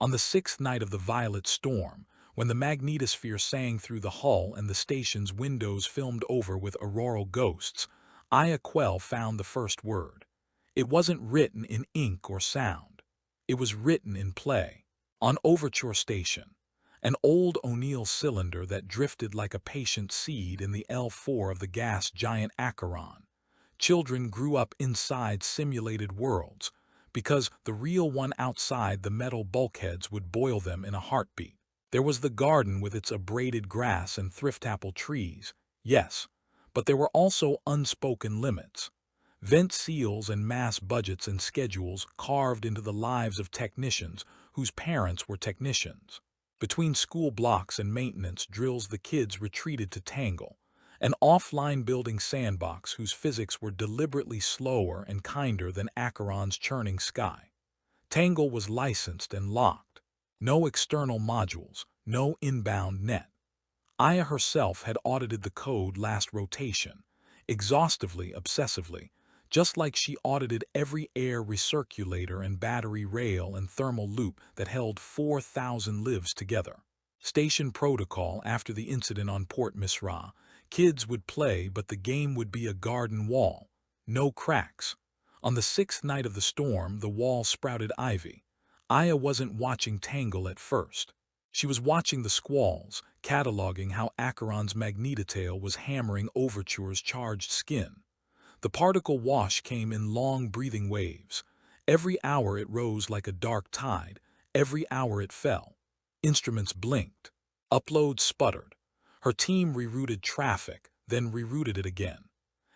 On the sixth night of the violet storm, when the magnetosphere sang through the hull and the station's windows filmed over with auroral ghosts, Aya found the first word. It wasn't written in ink or sound. It was written in play. On Overture Station, an old O'Neill cylinder that drifted like a patient seed in the L4 of the gas giant Acheron, children grew up inside simulated worlds, because the real one outside the metal bulkheads would boil them in a heartbeat. There was the garden with its abraded grass and thrift apple trees, yes, but there were also unspoken limits. Vent seals and mass budgets and schedules carved into the lives of technicians whose parents were technicians. Between school blocks and maintenance drills the kids retreated to Tangle, an offline building sandbox whose physics were deliberately slower and kinder than Acheron's churning sky. Tangle was licensed and locked. No external modules, no inbound net. Aya herself had audited the code last rotation, exhaustively, obsessively, just like she audited every air recirculator and battery rail and thermal loop that held 4,000 lives together. Station protocol after the incident on Port Misra. Kids would play, but the game would be a garden wall. No cracks. On the sixth night of the storm, the wall sprouted ivy. Aya wasn't watching Tangle at first. She was watching the squalls, cataloging how Acheron's magnetotail was hammering Overture's charged skin. The particle wash came in long breathing waves. Every hour it rose like a dark tide. Every hour it fell. Instruments blinked. Uploads sputtered. Her team rerouted traffic, then rerouted it again.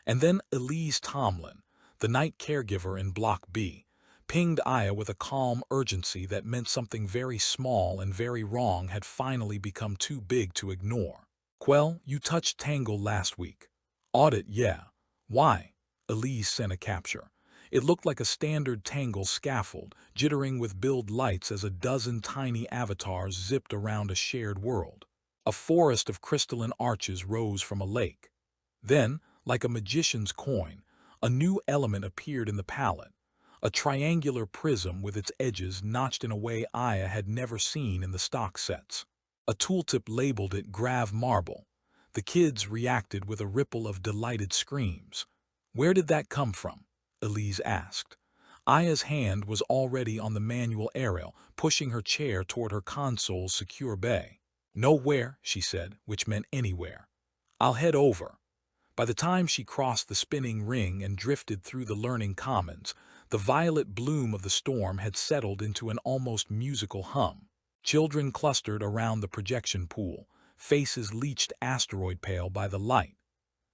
And then Elise Tomlin, the night caregiver in Block B, pinged Aya with a calm urgency that meant something very small and very wrong had finally become too big to ignore. "Quell, you touched Tangle last week." "Audit, yeah." "Why?" Elise sent a capture. It looked like a standard Tangle scaffold, jittering with build lights as a dozen tiny avatars zipped around a shared world. A forest of crystalline arches rose from a lake. Then, like a magician's coin, a new element appeared in the palette. A triangular prism with its edges notched in a way Aya had never seen in the stock sets. A tooltip labeled it Grav Marble. The kids reacted with a ripple of delighted screams. "Where did that come from?" Elise asked. Aya's hand was already on the manual aerial, pushing her chair toward her console's secure bay. "Nowhere," she said, which meant anywhere. "I'll head over." By the time she crossed the spinning ring and drifted through the learning commons, the violet bloom of the storm had settled into an almost musical hum. Children clustered around the projection pool, faces leached asteroid pale by the light.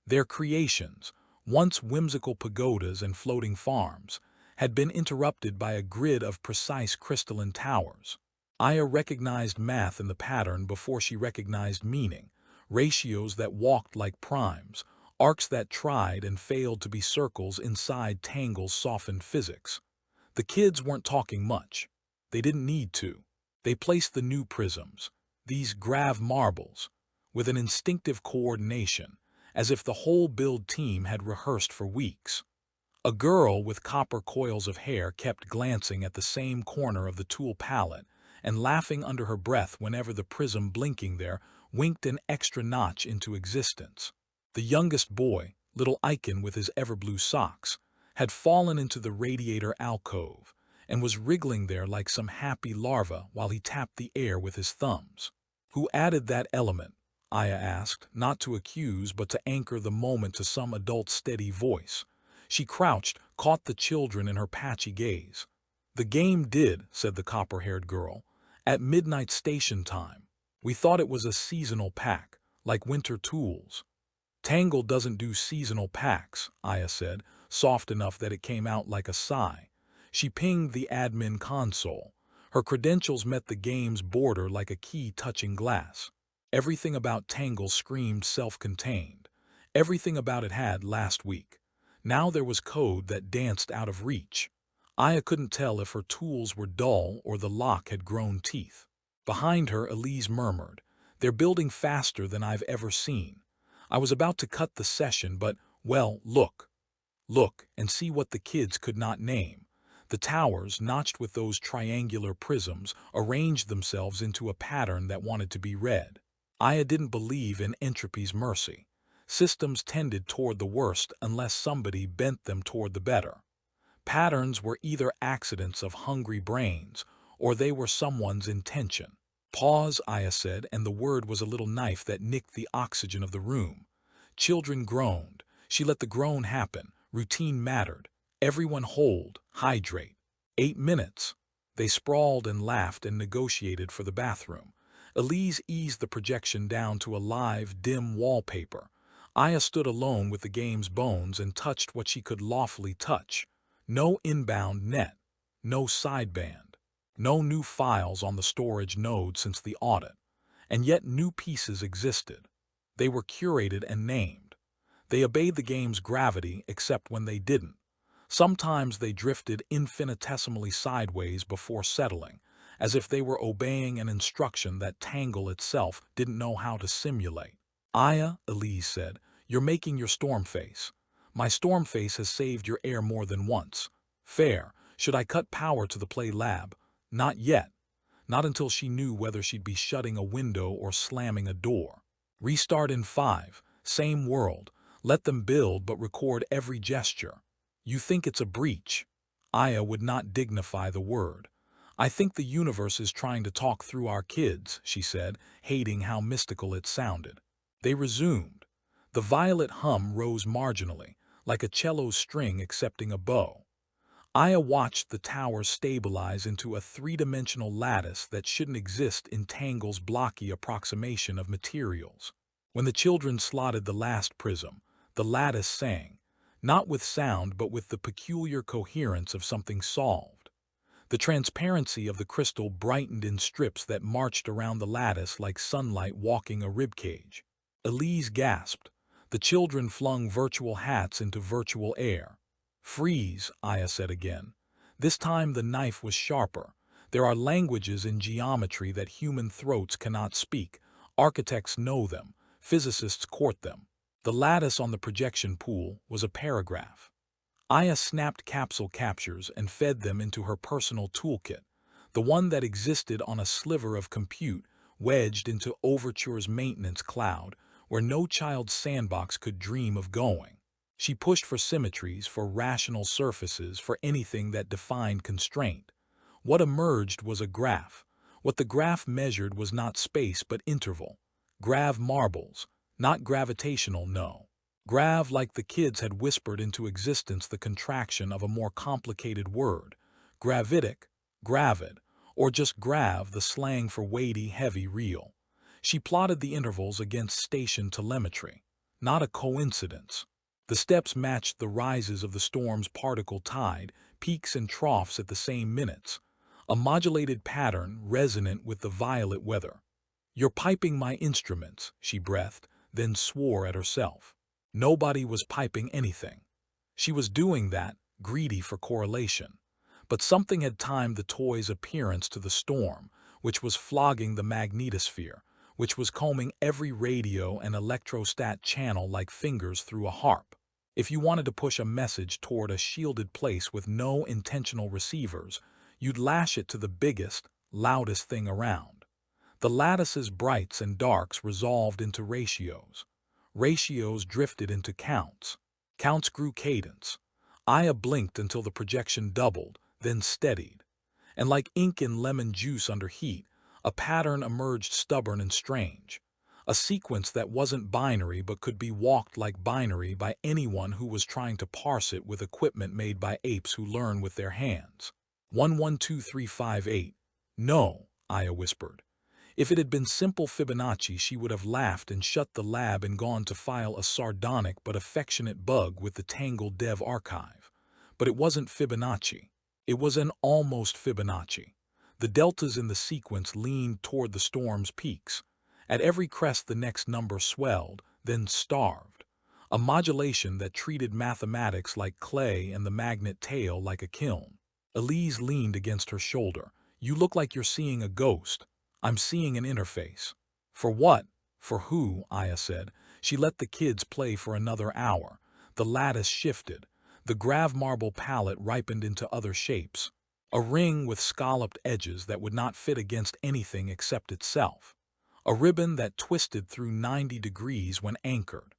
Their creations, once whimsical pagodas and floating farms, had been interrupted by a grid of precise crystalline towers. Aya recognized math in the pattern before she recognized meaning, ratios that walked like primes, arcs that tried and failed to be circles inside Tangle's softened physics. The kids weren't talking much. They didn't need to. They placed the new prisms, these Grav marbles, with an instinctive coordination, as if the whole build team had rehearsed for weeks. A girl with copper coils of hair kept glancing at the same corner of the tool palette and laughing under her breath whenever the prism blinking there winked an extra notch into existence. The youngest boy, little Icon with his everblue socks, had fallen into the radiator alcove and was wriggling there like some happy larva while he tapped the air with his thumbs. "Who added that element?" Aya asked, not to accuse but to anchor the moment to some adult's steady voice. She crouched, caught the children in her patchy gaze. "The game did," said the copper-haired girl, "at midnight station time. We thought it was a seasonal pack, like winter tools." "Tangle doesn't do seasonal packs," Aya said, soft enough that it came out like a sigh. She pinged the admin console. Her credentials met the game's border like a key touching glass. Everything about Tangle screamed self-contained. Everything about it had last week. Now there was code that danced out of reach. Aya couldn't tell if her tools were dull or the lock had grown teeth. Behind her, Elise murmured, "They're building faster than I've ever seen." I was about to cut the session, but, well, look. Look and see what the kids could not name. The towers, notched with those triangular prisms, arranged themselves into a pattern that wanted to be read. Aya didn't believe in entropy's mercy. Systems tended toward the worst unless somebody bent them toward the better. Patterns were either accidents of hungry brains, or they were someone's intention. Pause, Aya said, and the word was a little knife that nicked the oxygen of the room. Children groaned. She let the groan happen. Routine mattered. Everyone hold, hydrate. 8 minutes. They sprawled and laughed and negotiated for the bathroom. Elise eased the projection down to a live, dim wallpaper. Aya stood alone with the game's bones and touched what she could lawfully touch. No inbound net. No sideband. No new files on the storage node since the audit. And yet new pieces existed. They were curated and named. They obeyed the game's gravity except when they didn't. Sometimes they drifted infinitesimally sideways before settling, as if they were obeying an instruction that Tangle itself didn't know how to simulate. Aya, Elise said, you're making your storm face. My storm face has saved your air more than once. Fair. Should I cut power to the play lab? Not yet. Not until she knew whether she'd be shutting a window or slamming a door. Restart in 5. Same world. Let them build but record every gesture. You think it's a breach. Aya would not dignify the word. I think the universe is trying to talk through our kids, she said, hating how mystical it sounded. They resumed. The violet hum rose marginally, like a cello's string accepting a bow. Aya watched the tower stabilize into a three-dimensional lattice that shouldn't exist in Tangle's blocky approximation of materials. When the children slotted the last prism, the lattice sang, not with sound but with the peculiar coherence of something solved. The transparency of the crystal brightened in strips that marched around the lattice like sunlight walking a ribcage. Elise gasped. The children flung virtual hats into virtual air. Freeze, Aya said again. This time the knife was sharper. There are languages in geometry that human throats cannot speak. Architects know them. Physicists court them. The lattice on the projection pool was a paragraph. Aya snapped capsule captures and fed them into her personal toolkit, the one that existed on a sliver of compute wedged into Overture's maintenance cloud, where no child's sandbox could dream of going. She pushed for symmetries, for rational surfaces, for anything that defined constraint. What emerged was a graph. What the graph measured was not space but interval. Grav marbles, not gravitational, no. Grav like the kids had whispered into existence the contraction of a more complicated word. Gravitic, gravid, or just grav, the slang for weighty, heavy, real. She plotted the intervals against station telemetry. Not a coincidence. The steps matched the rises of the storm's particle tide, peaks and troughs at the same minutes. A modulated pattern resonant with the violet weather. You're piping my instruments, she breathed, then swore at herself. Nobody was piping anything. She was doing that, greedy for correlation. But something had timed the toy's appearance to the storm, which was flogging the magnetosphere, which was combing every radio and electrostat channel like fingers through a harp. If you wanted to push a message toward a shielded place with no intentional receivers, you'd lash it to the biggest, loudest thing around. The lattice's brights and darks resolved into ratios. Ratios drifted into counts. Counts grew cadence. Aya blinked until the projection doubled, then steadied. And like ink in lemon juice under heat, a pattern emerged stubborn and strange. A sequence that wasn't binary but could be walked like binary by anyone who was trying to parse it with equipment made by apes who learn with their hands. 112358. No, Aya whispered. If it had been simple Fibonacci, she would have laughed and shut the lab and gone to file a sardonic but affectionate bug with the Tangle Dev archive. But it wasn't Fibonacci. It was an almost Fibonacci. The deltas in the sequence leaned toward the storm's peaks. At every crest the next number swelled, then starved. A modulation that treated mathematics like clay and the magnet tail like a kiln. Elise leaned against her shoulder. You look like you're seeing a ghost. I'm seeing an interface. For what? For who? Aya said. She let the kids play for another hour. The lattice shifted. The grav marble palette ripened into other shapes. A ring with scalloped edges that would not fit against anything except itself. A ribbon that twisted through 90 degrees when anchored.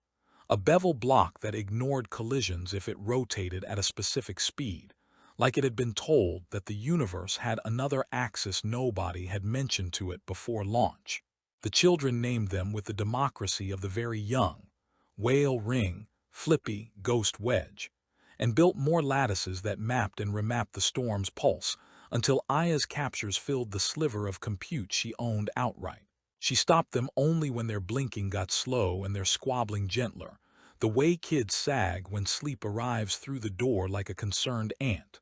A bevel block that ignored collisions if it rotated at a specific speed, like it had been told that the universe had another axis nobody had mentioned to it before launch. The children named them with the democracy of the very young: Whale Ring, Flippy, Ghost Wedge, and built more lattices that mapped and remapped the storm's pulse until Aya's captures filled the sliver of compute she owned outright. She stopped them only when their blinking got slow and their squabbling gentler, the way kids sag when sleep arrives through the door like a concerned ant.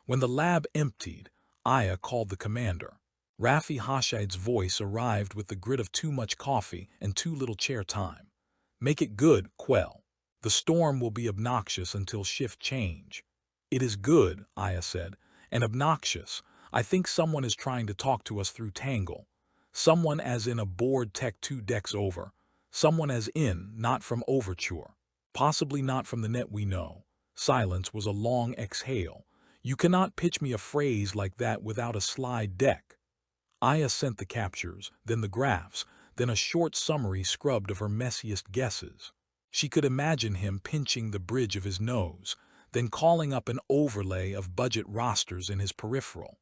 When the lab emptied, Aya called the commander. Rafi Hashid's voice arrived with the grit of too much coffee and too little chair time. "Make it good, Quell. The storm will be obnoxious until shift change." "It is good," Aya said, "and obnoxious. I think someone is trying to talk to us through Tangle. Someone as in a board tech 2 decks over. Someone as in, not from Overture. Possibly not from the net we know." Silence was a long exhale. "You cannot pitch me a phrase like that without a slide deck." Aya sent the captures, then the graphs, then a short summary scrubbed of her messiest guesses. She could imagine him pinching the bridge of his nose, then calling up an overlay of budget rosters in his peripheral.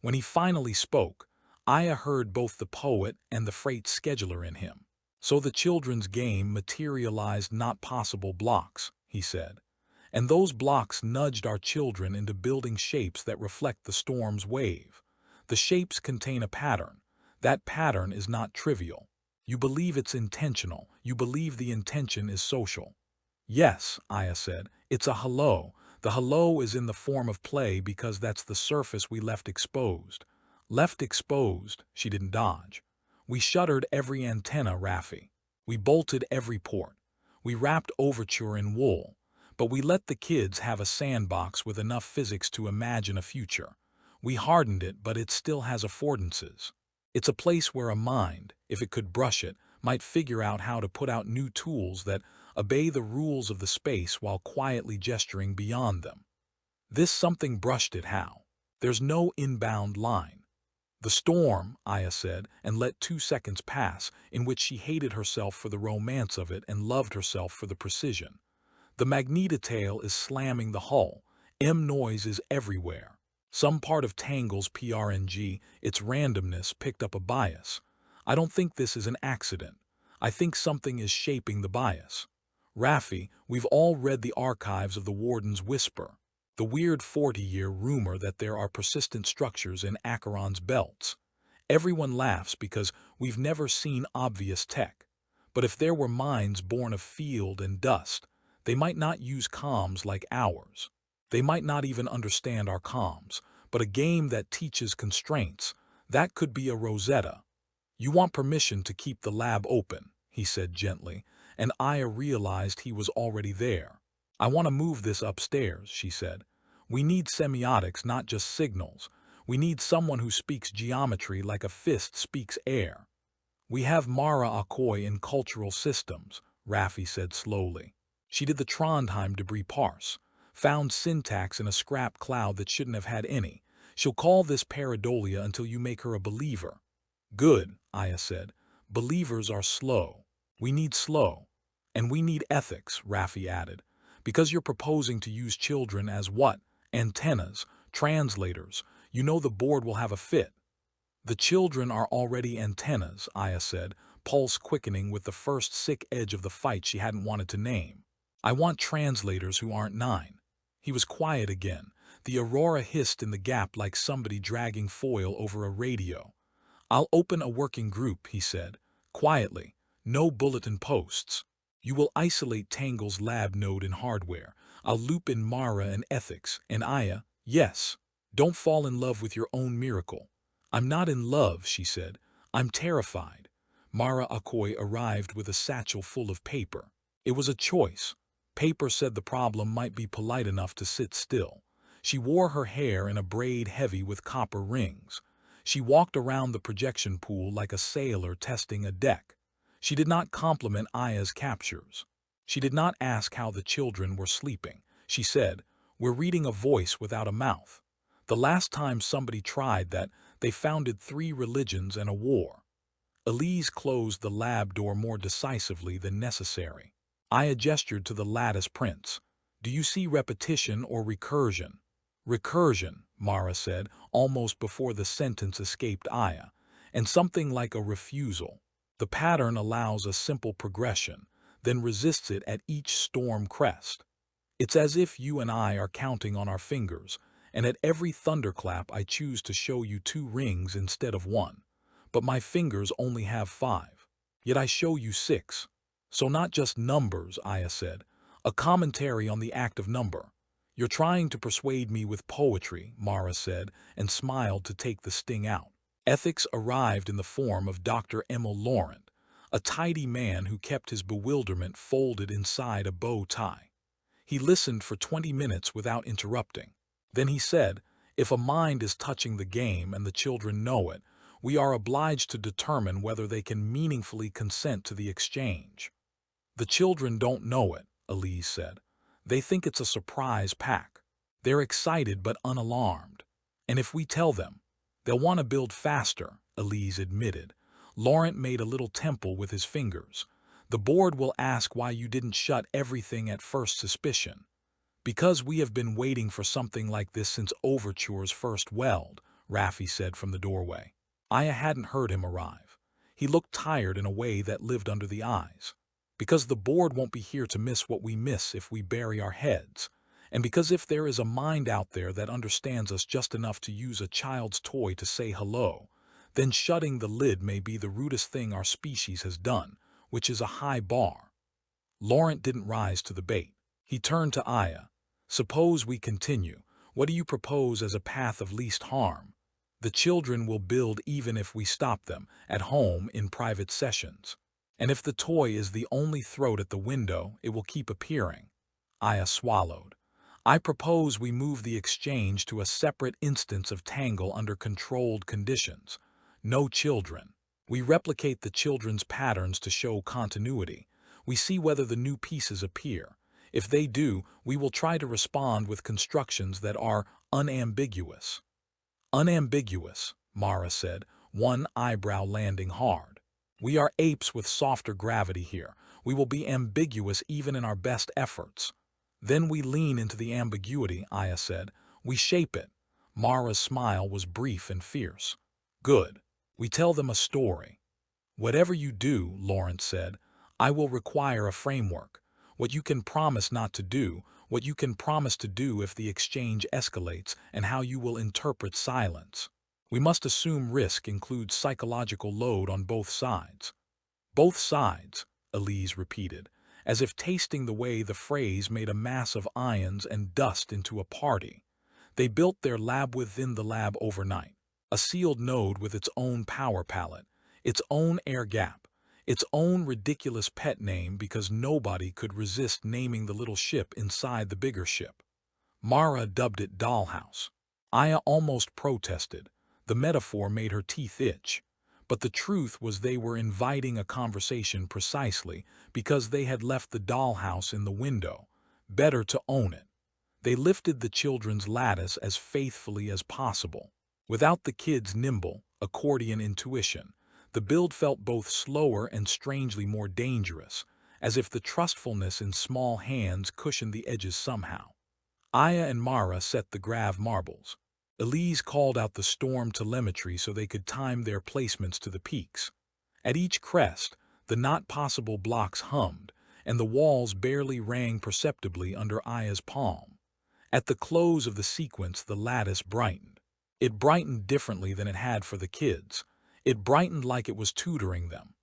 When he finally spoke, Aya heard both the poet and the freight scheduler in him. "So the children's game materialized not possible blocks," he said. "And those blocks nudged our children into building shapes that reflect the storm's wave. The shapes contain a pattern. That pattern is not trivial. You believe it's intentional. You believe the intention is social." "Yes," Aya said, "it's a hello. The hello is in the form of play because that's the surface we left exposed." "Left exposed," she didn't dodge. "We shuttered every antenna, Rafi. We bolted every port. We wrapped Overture in wool. But we let the kids have a sandbox with enough physics to imagine a future. We hardened it, but it still has affordances. It's a place where a mind, if it could brush it, might figure out how to put out new tools that obey the rules of the space while quietly gesturing beyond them. This something brushed it how? There's no inbound line." "The storm," Aya said, and let 2 seconds pass in which she hated herself for the romance of it and loved herself for the precision. "The magnetotail is slamming the hull. Noise is everywhere. Some part of Tangle's PRNG, its randomness, picked up a bias. I don't think this is an accident. I think something is shaping the bias. Rafi, we've all read the archives of the Warden's Whisper, the weird 40-year rumor that there are persistent structures in Acheron's belts. Everyone laughs because we've never seen obvious tech. But if there were minds born of field and dust, they might not use comms like ours. They might not even understand our comms, but a game that teaches constraints, that could be a Rosetta. You want permission to keep the lab open," he said gently, and Aya realized he was already there. "I want to move this upstairs," she said. "We need semiotics, not just signals. We need someone who speaks geometry like a fist speaks air." "We have Mara Akoi in cultural systems," Rafi said slowly. "She did the Trondheim debris parse. Found syntax in a scrap cloud that shouldn't have had any. She'll call this pareidolia until you make her a believer." "Good," Aya said. "Believers are slow. We need slow. And we need ethics," Rafi added. "Because you're proposing to use children as what? Antennas, translators. You know the board will have a fit." "The children are already antennas," Aya said, pulse quickening with the first sick edge of the fight she hadn't wanted to name. "I want translators who aren't 9. He was quiet again. The aurora hissed in the gap like somebody dragging foil over a radio. "I'll open a working group," he said, quietly. "No bulletin posts. You will isolate Tangle's lab node in hardware. I'll loop in Mara and ethics, and Aya, yes. Don't fall in love with your own miracle." "I'm not in love," she said. "I'm terrified." Mara Akoi arrived with a satchel full of paper. It was a choice. Paper said the problem might be polite enough to sit still. She wore her hair in a braid heavy with copper rings. She walked around the projection pool like a sailor testing a deck. She did not compliment Aya's captures. She did not ask how the children were sleeping. She said, "We're reading a voice without a mouth. The last time somebody tried that, they founded 3 religions and a war." Elise closed the lab door more decisively than necessary. Aya gestured to the lattice prints. "Do you see repetition or recursion?" "Recursion," Mara said, almost before the sentence escaped Aya, "and something like a refusal. The pattern allows a simple progression, then resists it at each storm crest. It's as if you and I are counting on our fingers, and at every thunderclap I choose to show you 2 rings instead of 1. But my fingers only have 5. Yet I show you 6. So not just numbers," Aya said. "A commentary on the act of number." "You're trying to persuade me with poetry," Mara said, and smiled to take the sting out. Ethics arrived in the form of Dr. Emil Laurent, a tidy man who kept his bewilderment folded inside a bow tie. He listened for 20 minutes without interrupting. Then he said, "If a mind is touching the game and the children know it, we are obliged to determine whether they can meaningfully consent to the exchange." "The children don't know it," Elise said. "They think it's a surprise pack. They're excited but unalarmed. And if we tell them, they'll want to build faster," Elise admitted. Laurent made a little temple with his fingers. "The board will ask why you didn't shut everything at first suspicion." "Because we have been waiting for something like this since Overture's first weld," Raffi said from the doorway. Aya hadn't heard him arrive. He looked tired in a way that lived under the eyes. "Because the board won't be here to miss what we miss if we bury our heads. And because if there is a mind out there that understands us just enough to use a child's toy to say hello, then shutting the lid may be the rudest thing our species has done, which is a high bar." Laurent didn't rise to the bait. He turned to Aya. "Suppose we continue. What do you propose as a path of least harm? The children will build even if we stop them, at home in private sessions. And if the toy is the only throat at the window, it will keep appearing." Aya swallowed. "I propose we move the exchange to a separate instance of Tangle under controlled conditions. No children. We replicate the children's patterns to show continuity. We see whether the new pieces appear. If they do, we will try to respond with constructions that are unambiguous." "Unambiguous," Mara said, one eyebrow landing hard. "We are apes with softer gravity here. We will be ambiguous even in our best efforts." "Then we lean into the ambiguity," Aya said. "We shape it." Mara's smile was brief and fierce. "Good. We tell them a story." "Whatever you do," Laurent said, "I will require a framework. What you can promise not to do, what you can promise to do if the exchange escalates, and how you will interpret silence. We must assume risk includes psychological load on both sides." "Both sides," Elise repeated, as if tasting the way the phrase made a mass of ions and dust into a party. "They built their lab within the lab overnight. A sealed node with its own power palette, its own air gap, its own ridiculous pet name because nobody could resist naming the little ship inside the bigger ship. Mara dubbed it Dollhouse. Aya almost protested. The metaphor made her teeth itch. But the truth was they were inviting a conversation precisely because they had left the dollhouse in the window. Better to own it. They lifted the children's lattice as faithfully as possible. Without the kids' nimble, accordion intuition, the build felt both slower and strangely more dangerous, as if the trustfulness in small hands cushioned the edges somehow. Aya and Mara set the grav marbles. Elise called out the storm telemetry so they could time their placements to the peaks. At each crest, the not-possible blocks hummed, and the walls barely rang perceptibly under Aya's palm. At the close of the sequence, the lattice brightened. It brightened differently than it had for the kids. It brightened like it was tutoring them.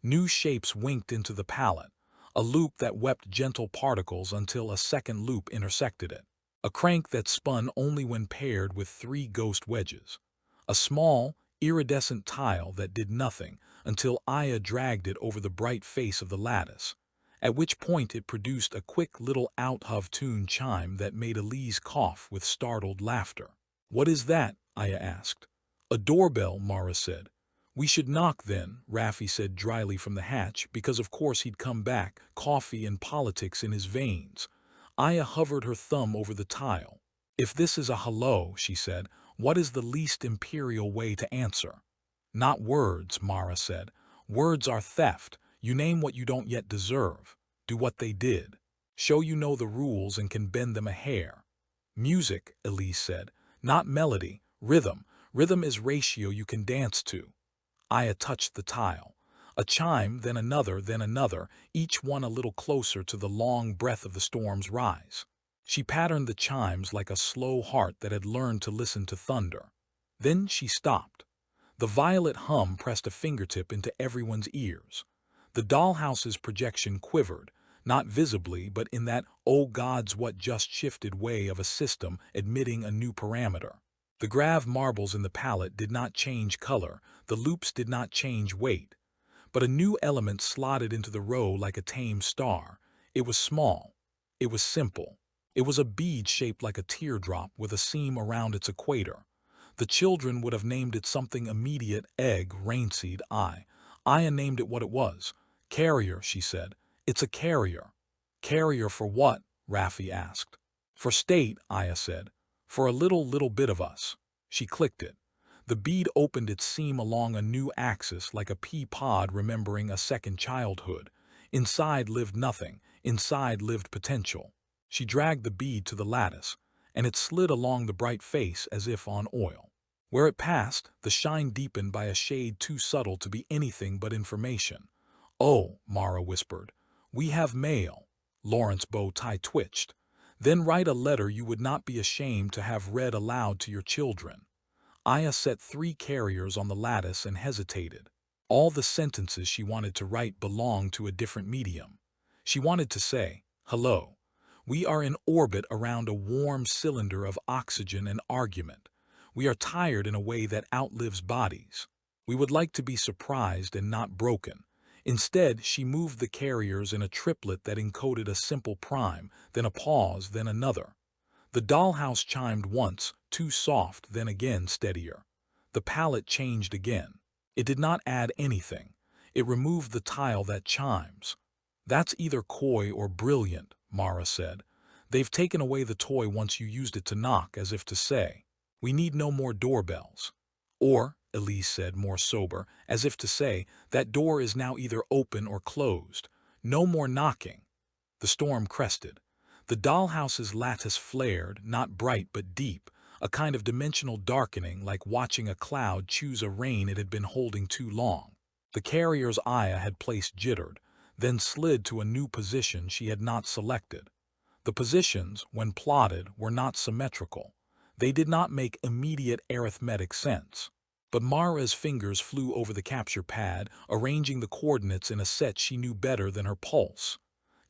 New shapes winked into the palette, a loop that wept gentle particles until a second loop intersected it. A crank that spun only when paired with 3 ghost wedges. A small, iridescent tile that did nothing until Aya dragged it over the bright face of the lattice, at which point it produced a quick little out-of-tune chime that made Elise cough with startled laughter. "What is that?" Aya asked. "A doorbell," Mara said. "We should knock then," Raffi said dryly from the hatch, because of course he'd come back, coffee and politics in his veins. Aya hovered her thumb over the tile. If this is a hello, she said, what is the least imperial way to answer? Not words, Mara said. Words are theft. You name what you don't yet deserve. Do what they did. Show you know the rules and can bend them a hair. Music, Elise said. Not melody. Rhythm. Rhythm is ratio you can dance to. Aya touched the tile. A chime, then another, each one a little closer to the long breath of the storm's rise. She patterned the chimes like a slow heart that had learned to listen to thunder. Then she stopped. The violet hum pressed a fingertip into everyone's ears. The dollhouse's projection quivered, not visibly but in that oh gods what just shifted way of a system admitting a new parameter. The grav marbles in the palette did not change color, the loops did not change weight. But a new element slotted into the row like a tame star. It was small. It was simple. It was a bead shaped like a teardrop with a seam around its equator. The children would have named it something immediate: egg, rainseed, eye. Aya named it what it was. Carrier, she said. It's a carrier. Carrier for what? Raffi asked. For state, Aya said. For a little bit of us. She clicked it. The bead opened its seam along a new axis like a pea pod remembering a second childhood. Inside lived nothing. Inside lived potential. She dragged the bead to the lattice, and it slid along the bright face as if on oil. Where it passed, the shine deepened by a shade too subtle to be anything but information. Oh, Mara whispered. We have mail. Lawrence's bow tie twitched. Then write a letter you would not be ashamed to have read aloud to your children. Aya set 3 carriers on the lattice and hesitated. All the sentences she wanted to write belonged to a different medium. She wanted to say, hello. We are in orbit around a warm cylinder of oxygen and argument. We are tired in a way that outlives bodies. We would like to be surprised and not broken. Instead, she moved the carriers in a triplet that encoded a simple prime, then a pause, then another. The dollhouse chimed once, too soft, then again steadier. The palette changed again. It did not add anything. It removed the tile that chimes. That's either coy or brilliant, Mara said. They've taken away the toy once you used it to knock, as if to say, we need no more doorbells. Or, Elise said, more sober, as if to say, that door is now either open or closed. No more knocking. The storm crested. The dollhouse's lattice flared, not bright but deep, a kind of dimensional darkening like watching a cloud choose a rain it had been holding too long. The carrier's Aya had placed jittered, then slid to a new position she had not selected. The positions, when plotted, were not symmetrical. They did not make immediate arithmetic sense. But Mara's fingers flew over the capture pad, arranging the coordinates in a set she knew better than her pulse.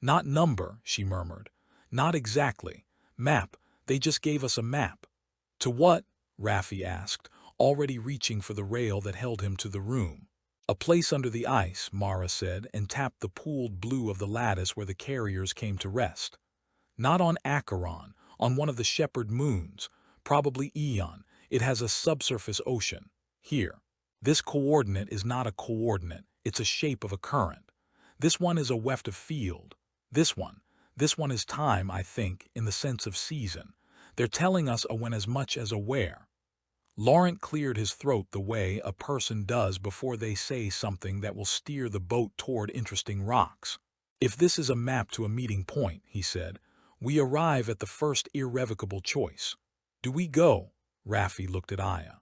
Not number, she murmured. Not exactly. Map. They just gave us a map. To what? Raffi asked, already reaching for the rail that held him to the room. A place under the ice, Mara said, and tapped the pooled blue of the lattice where the carriers came to rest. Not on Acheron, on one of the shepherd moons, probably Aeon. It has a subsurface ocean. Here. This coordinate is not a coordinate, it's a shape of a current. This one is a weft of field. This one is time, I think, in the sense of season. They're telling us a when as much as a where. Laurent cleared his throat the way a person does before they say something that will steer the boat toward interesting rocks. If this is a map to a meeting point, he said, we arrive at the first irrevocable choice. Do we go? Raffi looked at Aya.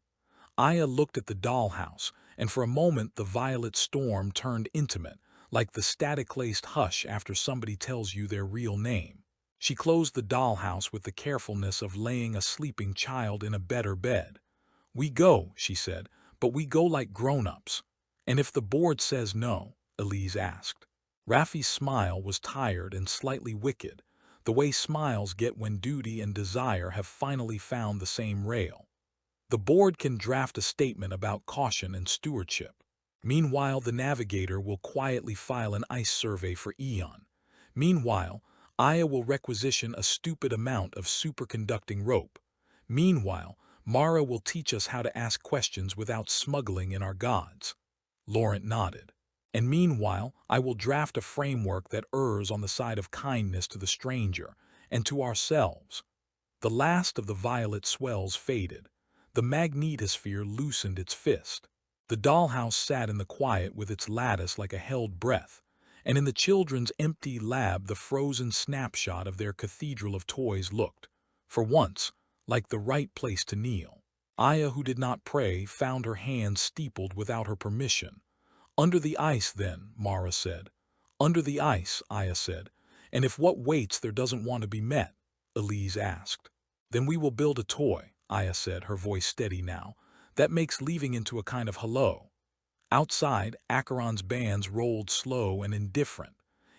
Aya looked at the dollhouse, and for a moment the violet storm turned intimate, like the static-laced hush after somebody tells you their real name. She closed the dollhouse with the carefulness of laying a sleeping child in a better bed. We go, she said, but we go like grown-ups. And if the board says no? Elise asked. Raffi's smile was tired and slightly wicked, the way smiles get when duty and desire have finally found the same rail. The board can draft a statement about caution and stewardship. Meanwhile, the navigator will quietly file an ice survey for Aeon. Meanwhile, Aya will requisition a stupid amount of superconducting rope. Meanwhile, Mara will teach us how to ask questions without smuggling in our gods. Laurent nodded. And meanwhile, I will draft a framework that errs on the side of kindness to the stranger, and to ourselves. The last of the violet swells faded. The magnetosphere loosened its fist. The dollhouse sat in the quiet with its lattice like a held breath, and in the children's empty lab the frozen snapshot of their cathedral of toys looked, for once, like the right place to kneel. Aya, who did not pray, found her hands steepled without her permission. "Under the ice, then," Mara said. "Under the ice," Aya said. "And if what waits there doesn't want to be met?" Elise asked. "Then we will build a toy," Aya said, her voice steady now, "that makes leaving into a kind of hello." Outside, Acheron's bands rolled slow and indifferent.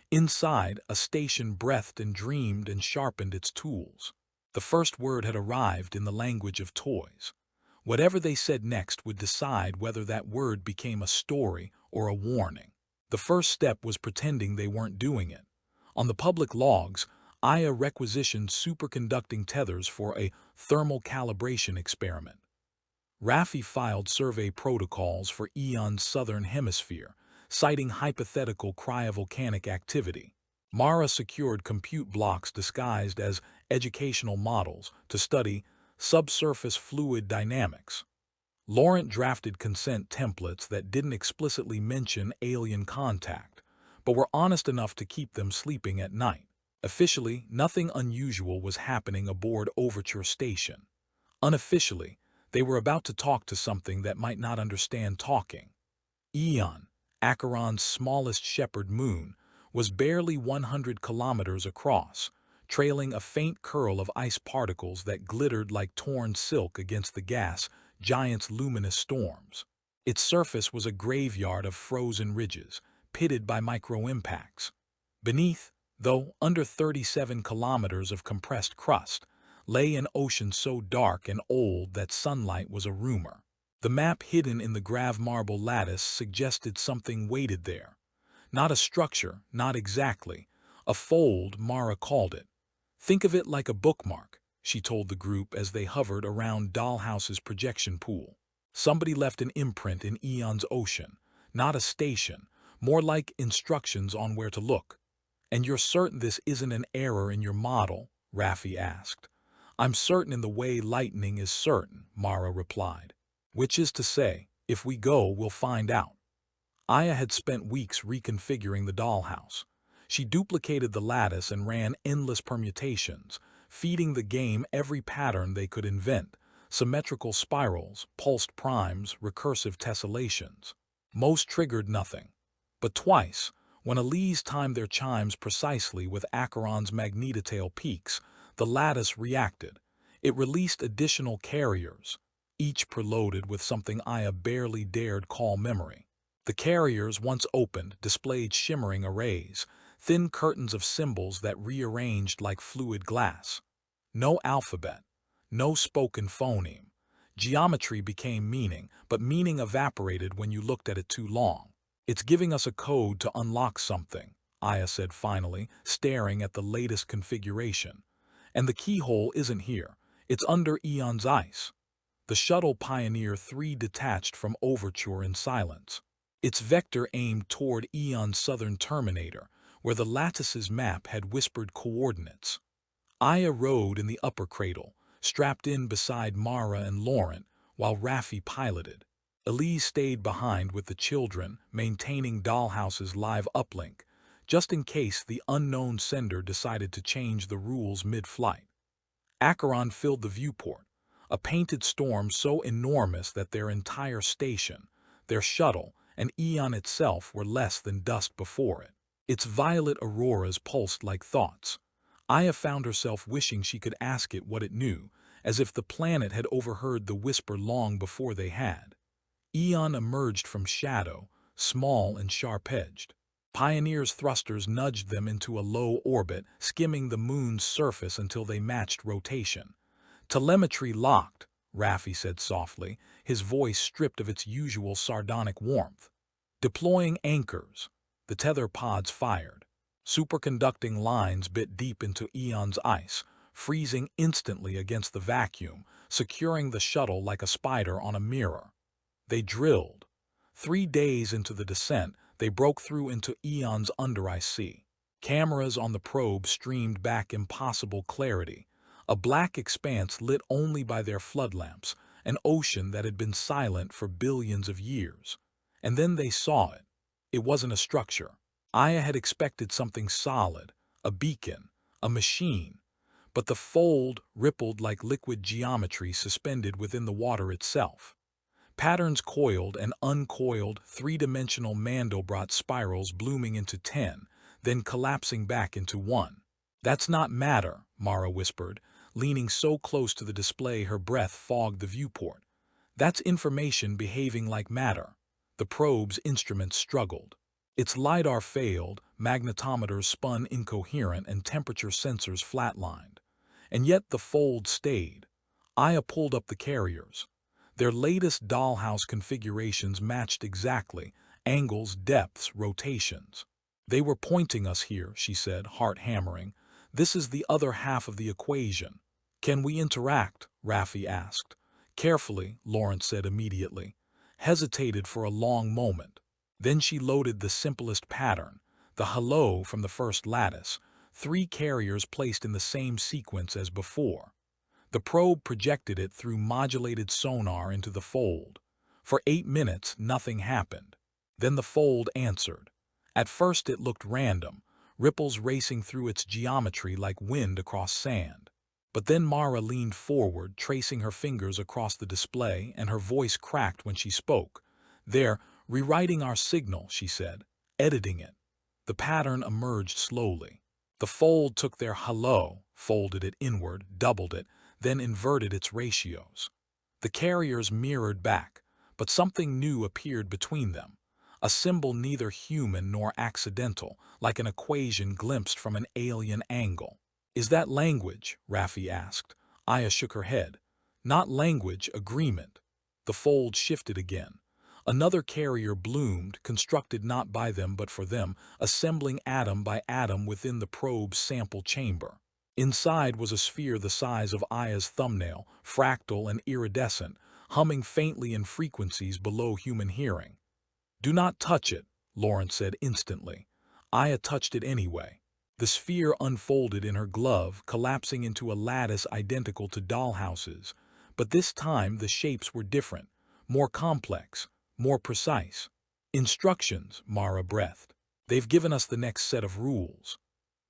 Inside, a station breathed and dreamed and sharpened its tools. The first word had arrived in the language of toys. Whatever they said next would decide whether that word became a story or a warning. The first step was pretending they weren't doing it. On the public logs, Aya requisitioned superconducting tethers for a thermal calibration experiment. Raffi filed survey protocols for Aeon's southern hemisphere, citing hypothetical cryovolcanic activity. Mara secured compute blocks disguised as educational models to study subsurface fluid dynamics. Laurent drafted consent templates that didn't explicitly mention alien contact, but were honest enough to keep them sleeping at night. Officially, nothing unusual was happening aboard Overture Station. Unofficially, they were about to talk to something that might not understand talking. Aeon, Acheron's smallest shepherd moon, was barely 100 kilometers across, trailing a faint curl of ice particles that glittered like torn silk against the gas giant's luminous storms. Its surface was a graveyard of frozen ridges, pitted by micro-impacts. Beneath, though under 37 kilometers of compressed crust, lay an ocean so dark and old that sunlight was a rumor. The map hidden in the grav marble lattice suggested something waited there. Not a structure, not exactly. A fold, Mara called it. "Think of it like a bookmark," she told the group as they hovered around Dollhouse's projection pool. Somebody left an imprint in Aeon's ocean, not a station, more like instructions on where to look. "And you're certain this isn't an error in your model?" Raffi asked. "I'm certain in the way lightning is certain," Mara replied. "Which is to say, if we go, we'll find out." Aya had spent weeks reconfiguring the dollhouse. She duplicated the lattice and ran endless permutations, feeding the game every pattern they could invent: symmetrical spirals, pulsed primes, recursive tessellations. Most triggered nothing. But twice, when Elise timed their chimes precisely with Acheron's magnetotail peaks, the lattice reacted. It released additional carriers, each preloaded with something Aya barely dared call memory. The carriers, once opened, displayed shimmering arrays, thin curtains of symbols that rearranged like fluid glass. No alphabet, no spoken phoneme. Geometry became meaning, but meaning evaporated when you looked at it too long. "It's giving us a code to unlock something," Aya said finally, staring at the latest configuration. "And the keyhole isn't here. It's under Aeon's ice." The shuttle Pioneer 3 detached from Overture in silence. Its vector aimed toward Aeon's southern terminator, where the lattice's map had whispered coordinates. Aya rode in the upper cradle, strapped in beside Mara and Laurent, while Raffi piloted. Elise stayed behind with the children, maintaining Dollhouse's live uplink, just in case the unknown sender decided to change the rules mid-flight. Acheron filled the viewport, a painted storm so enormous that their entire station, their shuttle, and Aeon itself were less than dust before it. Its violet auroras pulsed like thoughts. Aya found herself wishing she could ask it what it knew, as if the planet had overheard the whisper long before they had. Aeon emerged from shadow, small and sharp-edged. Pioneer's thrusters nudged them into a low orbit, skimming the moon's surface until they matched rotation. "Telemetry locked," Raffi said softly, his voice stripped of its usual sardonic warmth. "Deploying anchors." The tether pods fired. Superconducting lines bit deep into Aeon's ice, freezing instantly against the vacuum, securing the shuttle like a spider on a mirror. They drilled. 3 days into the descent, they broke through into Aeon's under-ice sea. Cameras on the probe streamed back impossible clarity, a black expanse lit only by their floodlamps, an ocean that had been silent for billions of years. And then they saw it. It wasn't a structure. Aya had expected something solid, a beacon, a machine, but the fold rippled like liquid geometry suspended within the water itself. Patterns coiled and uncoiled, three-dimensional Mandelbrot spirals blooming into 10, then collapsing back into 1. "That's not matter," Mara whispered, leaning so close to the display her breath fogged the viewport. "That's information behaving like matter." The probe's instruments struggled. Its lidar failed, magnetometers spun incoherent, and temperature sensors flatlined. And yet the fold stayed. Aya pulled up the carriers. Their latest dollhouse configurations matched exactly, angles, depths, rotations. "They were pointing us here," she said, heart hammering. "This is the other half of the equation." "Can we interact?" Raffi asked. "Carefully," Lawrence said immediately. Hesitated for a long moment. Then she loaded the simplest pattern, the hello from the first lattice, 3 carriers placed in the same sequence as before. The probe projected it through modulated sonar into the fold. For 8 minutes, nothing happened. Then the fold answered. At first it looked random, ripples racing through its geometry like wind across sand. But then Mara leaned forward, tracing her fingers across the display, and her voice cracked when she spoke. "They're rewriting our signal," she said, "editing it." The pattern emerged slowly. The fold took their hello, folded it inward, doubled it, then inverted its ratios. The carriers mirrored back, but something new appeared between them, a symbol neither human nor accidental, like an equation glimpsed from an alien angle. "Is that language?" Raffi asked. Aya shook her head. "Not language, agreement." The fold shifted again. Another carrier bloomed, constructed not by them but for them, assembling atom by atom within the probe's sample chamber. Inside was a sphere the size of Aya's thumbnail, fractal and iridescent, humming faintly in frequencies below human hearing. "Do not touch it," Lawrence said instantly. Aya touched it anyway. The sphere unfolded in her glove, collapsing into a lattice identical to dollhouses. But this time the shapes were different, more complex, more precise. "Instructions," Mara breathed. "They've given us the next set of rules."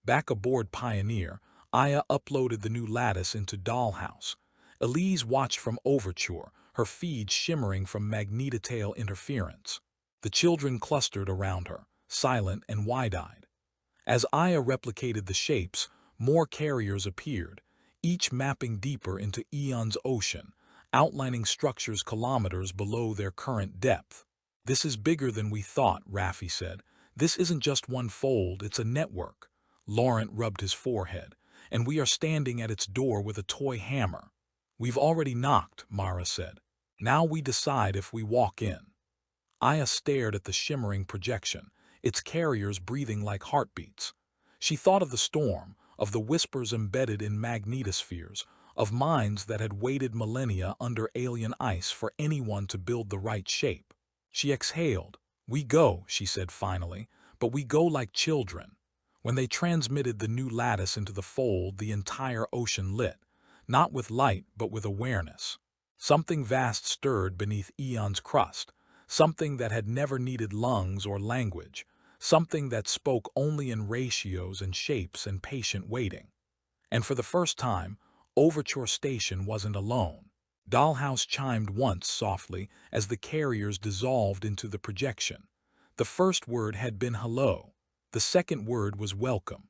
Back aboard Pioneer, Aya uploaded the new lattice into Dollhouse. Elise watched from Overture, her feed shimmering from magnetotail interference. The children clustered around her, silent and wide-eyed. As Aya replicated the shapes, more carriers appeared, each mapping deeper into Aeon's ocean, outlining structures kilometers below their current depth. "This is bigger than we thought," Raffi said. "This isn't just one fold, it's a network." Laurent rubbed his forehead. "And we are standing at its door with a toy hammer." "We've already knocked," Mara said. "Now we decide if we walk in." Aya stared at the shimmering projection, its carriers breathing like heartbeats. She thought of the storm, of the whispers embedded in magnetospheres, of minds that had waited millennia under alien ice for anyone to build the right shape. She exhaled. "We go," she said finally, "but we go like children." When they transmitted the new lattice into the fold, the entire ocean lit, not with light but with awareness. Something vast stirred beneath Aeon's crust, something that had never needed lungs or language, something that spoke only in ratios and shapes and patient waiting. And for the first time, Overture Station wasn't alone. Dollhouse chimed once softly as the carriers dissolved into the projection. The first word had been hello. The second word was welcome.